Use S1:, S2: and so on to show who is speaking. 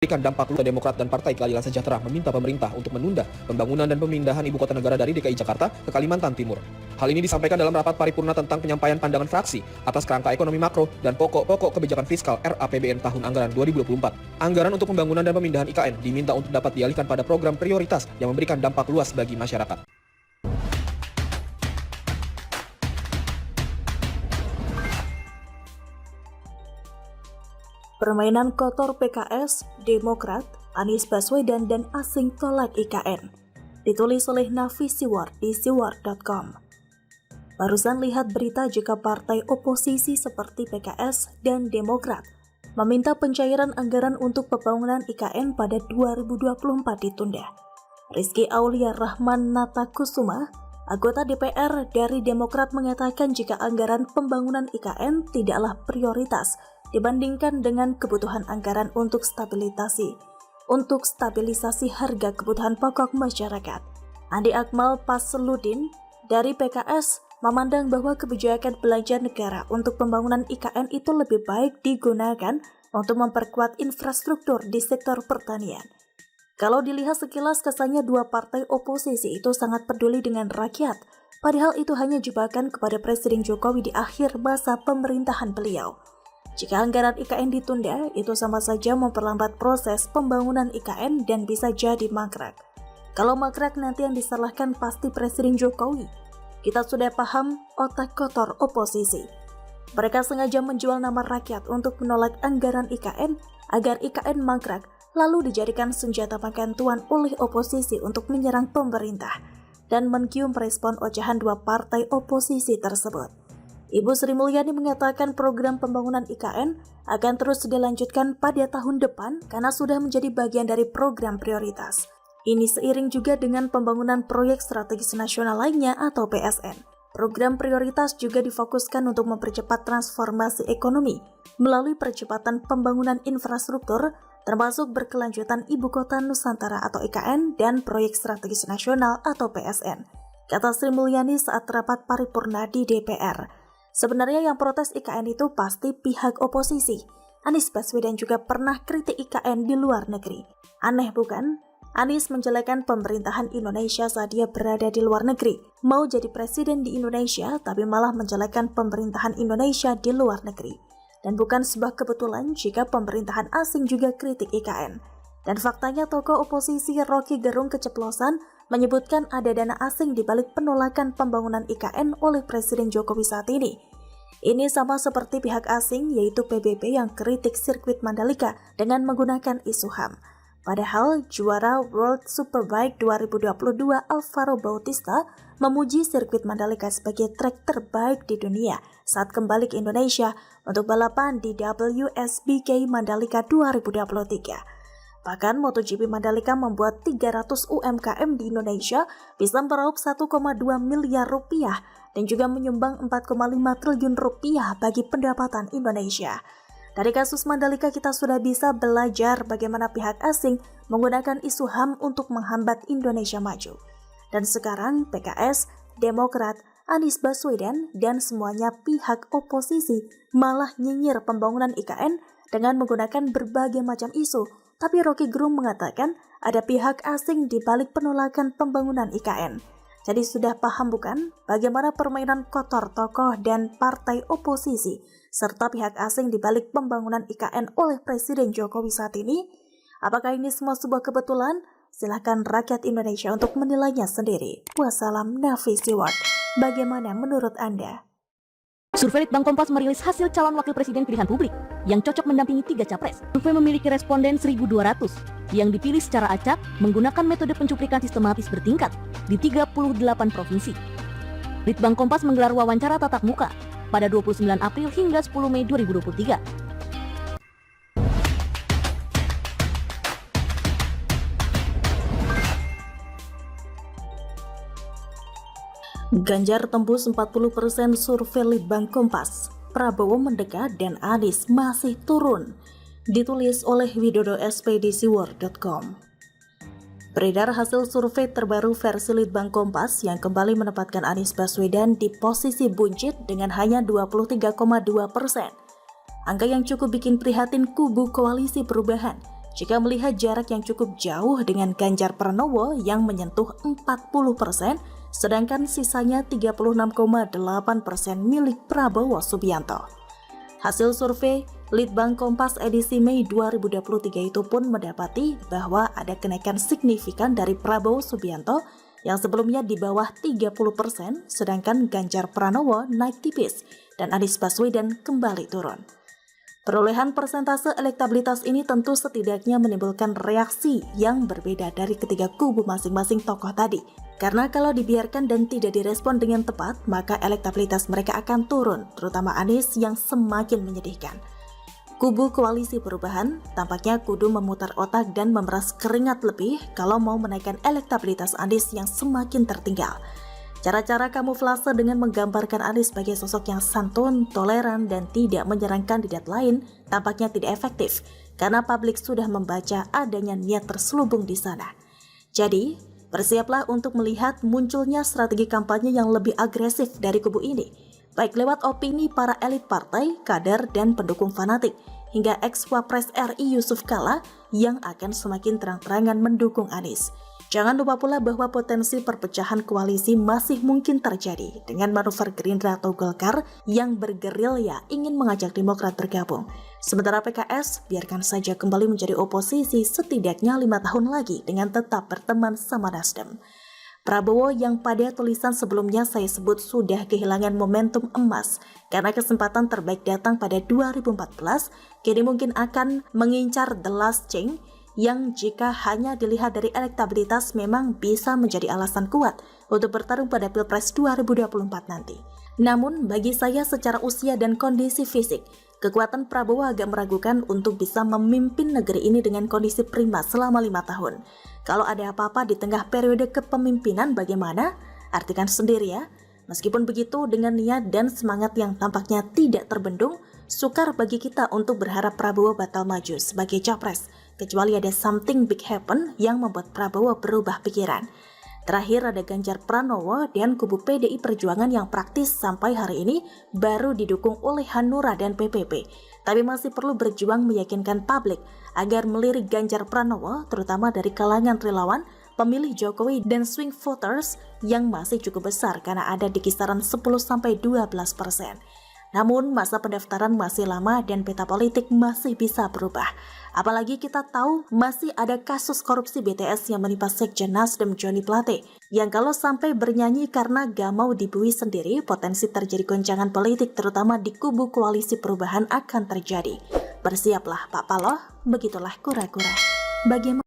S1: Memberikan dampak luas, Demokrat dan Partai Keadilan Sejahtera meminta pemerintah untuk menunda pembangunan dan pemindahan ibu kota negara dari DKI Jakarta ke Kalimantan Timur. Hal ini disampaikan dalam rapat paripurna tentang penyampaian pandangan fraksi atas kerangka ekonomi makro dan pokok-pokok kebijakan fiskal RAPBN tahun anggaran 2024. Anggaran untuk pembangunan dan pemindahan IKN diminta untuk dapat dialihkan pada program prioritas yang memberikan dampak luas bagi masyarakat.
S2: Permainan kotor PKS, Demokrat, Anies Baswedan dan asing tolak IKN. Ditulis oleh Nafi Siwar di siwar.com. Barusan lihat berita jika partai oposisi seperti PKS dan Demokrat meminta pencairan anggaran untuk pembangunan IKN pada 2024 ditunda. Rizky Aulia Rahman Natakusuma, anggota DPR dari Demokrat, mengatakan jika anggaran pembangunan IKN tidaklah prioritas dibandingkan dengan kebutuhan anggaran untuk stabilisasi harga kebutuhan pokok masyarakat. Andi Akmal Pasludin dari PKS memandang bahwa kebijakan belanja negara untuk pembangunan IKN itu lebih baik digunakan untuk memperkuat infrastruktur di sektor pertanian. Kalau dilihat sekilas, kesannya dua partai oposisi itu sangat peduli dengan rakyat, padahal itu hanya jebakan kepada Presiden Jokowi di akhir masa pemerintahan beliau. Jika anggaran IKN ditunda, itu sama saja memperlambat proses pembangunan IKN dan bisa jadi mangkrak. Kalau mangkrak, nanti yang disalahkan pasti Presiden Jokowi. Kita sudah paham otak kotor oposisi. Mereka sengaja menjual nama rakyat untuk menolak anggaran IKN agar IKN mangkrak, lalu dijadikan senjata makan tuan oleh oposisi untuk menyerang pemerintah dan mencium respon ocehan dua partai oposisi tersebut. Ibu Sri Mulyani mengatakan program pembangunan IKN akan terus dilanjutkan pada tahun depan karena sudah menjadi bagian dari program prioritas. Ini seiring juga dengan pembangunan proyek strategis nasional lainnya atau PSN. Program prioritas juga difokuskan untuk mempercepat transformasi ekonomi melalui percepatan pembangunan infrastruktur, termasuk berkelanjutan Ibu Kota Nusantara atau IKN dan proyek strategis nasional atau PSN, kata Sri Mulyani saat rapat paripurna di DPR. Sebenarnya yang protes IKN itu pasti pihak oposisi. Anies Baswedan juga pernah kritik IKN di luar negeri. Aneh bukan? Anies menjelekan pemerintahan Indonesia saat dia berada di luar negeri. Mau jadi presiden di Indonesia, tapi malah menjelekan pemerintahan Indonesia di luar negeri. Dan bukan sebuah kebetulan jika pemerintahan asing juga kritik IKN. Dan faktanya tokoh oposisi Rocky Gerung keceplosan menyebutkan ada dana asing di balik penolakan pembangunan IKN oleh Presiden Jokowi saat ini. Ini sama seperti pihak asing yaitu PBB yang kritik sirkuit Mandalika dengan menggunakan isu HAM. Padahal juara World Superbike 2022 Alvaro Bautista memuji sirkuit Mandalika sebagai trek terbaik di dunia saat kembali ke Indonesia untuk balapan di WSBK Mandalika 2023. Bahkan MotoGP Mandalika membuat 300 UMKM di Indonesia bisa meraup 1,2 miliar rupiah dan juga menyumbang 4,5 triliun rupiah bagi pendapatan Indonesia. Dari kasus Mandalika kita sudah bisa belajar bagaimana pihak asing menggunakan isu HAM untuk menghambat Indonesia maju. Dan sekarang PKS, Demokrat, Anies Baswedan, dan semuanya pihak oposisi malah nyinyir pembangunan IKN dengan menggunakan berbagai macam isu. Tapi Rocky Gerung mengatakan ada pihak asing di balik penolakan pembangunan IKN. Jadi sudah paham bukan bagaimana permainan kotor tokoh dan partai oposisi serta pihak asing di balik pembangunan IKN oleh Presiden Jokowi saat ini? Apakah ini semua sebuah kebetulan? Silahkan rakyat Indonesia untuk menilainya sendiri. Wassalam, Nafi Siwar. Bagaimana menurut Anda?
S3: Survei Litbang Kompas merilis hasil calon wakil presiden pilihan publik yang cocok mendampingi 3 capres. Survei memiliki responden 1.200 yang dipilih secara acak menggunakan metode pencuplikan sistematis bertingkat di 38 provinsi. Litbang Kompas menggelar wawancara tatap muka pada 29 April hingga 10 Mei 2023.
S2: Ganjar tembus 40% survei Litbang Kompas. Prabowo mendekat dan Anies masih turun. Ditulis oleh Widodo Expedisiwar.com. Beredar hasil survei terbaru versi Litbang Kompas yang kembali menempatkan Anies Baswedan di posisi buncit dengan hanya 23,2%. Angka yang cukup bikin prihatin kubu koalisi perubahan Jika melihat jarak yang cukup jauh dengan Ganjar Pranowo yang menyentuh 40%, sedangkan sisanya 36,8% milik Prabowo Subianto. Hasil survei Litbang Kompas edisi Mei 2023 itu pun mendapati bahwa ada kenaikan signifikan dari Prabowo Subianto yang sebelumnya di bawah 30%, sedangkan Ganjar Pranowo naik tipis dan Anies Baswedan kembali turun. Perolehan persentase elektabilitas ini tentu setidaknya menimbulkan reaksi yang berbeda dari ketiga kubu masing-masing tokoh tadi. Karena kalau dibiarkan dan tidak direspon dengan tepat, maka elektabilitas mereka akan turun, terutama Anies yang semakin menyedihkan. Kubu Koalisi Perubahan tampaknya kudu memutar otak dan memeras keringat lebih kalau mau menaikkan elektabilitas Anies yang semakin tertinggal. Cara-cara kamuflase dengan menggambarkan Anies sebagai sosok yang santun, toleran, dan tidak menyerang kandidat lain tampaknya tidak efektif karena publik sudah membaca adanya niat terselubung di sana. Jadi, bersiaplah untuk melihat munculnya strategi kampanye yang lebih agresif dari kubu ini, baik lewat opini para elit partai, kader, dan pendukung fanatik, hingga ex-Wapres RI Yusuf Kala yang akan semakin terang-terangan mendukung Anies. Jangan lupa pula bahwa potensi perpecahan koalisi masih mungkin terjadi dengan manuver Gerindra atau Golkar yang bergerilya ingin mengajak Demokrat bergabung. Sementara PKS biarkan saja kembali menjadi oposisi setidaknya 5 tahun lagi dengan tetap berteman sama Nasdem. Prabowo yang pada tulisan sebelumnya saya sebut sudah kehilangan momentum emas karena kesempatan terbaik datang pada 2014, kini mungkin akan mengincar the last chance yang jika hanya dilihat dari elektabilitas memang bisa menjadi alasan kuat untuk bertarung pada Pilpres 2024 nanti. Namun bagi saya secara usia dan kondisi fisik, kekuatan Prabowo agak meragukan untuk bisa memimpin negeri ini dengan kondisi prima selama 5 tahun. Kalau ada apa-apa di tengah periode kepemimpinan bagaimana? Artikan sendiri ya. Meskipun begitu, dengan niat dan semangat yang tampaknya tidak terbendung, sukar bagi kita untuk berharap Prabowo batal maju sebagai capres, kecuali ada something big happen yang membuat Prabowo berubah pikiran. Terakhir ada Ganjar Pranowo dan kubu PDI Perjuangan yang praktis sampai hari ini baru didukung oleh Hanura dan PPP. Tapi masih perlu berjuang meyakinkan publik agar melirik Ganjar Pranowo, terutama dari kalangan relawan, pemilih Jokowi dan swing voters yang masih cukup besar karena ada di kisaran 10-12%. Namun masa pendaftaran masih lama dan peta politik masih bisa berubah. Apalagi kita tahu masih ada kasus korupsi BTS yang menimpa Sekjen Nasdem Joni Plate, yang kalau sampai bernyanyi karena gak mau dibui sendiri, potensi terjadi goncangan politik terutama di kubu Koalisi Perubahan akan terjadi. Bersiaplah Pak Paloh, begitulah kura-kura. Bagaimana?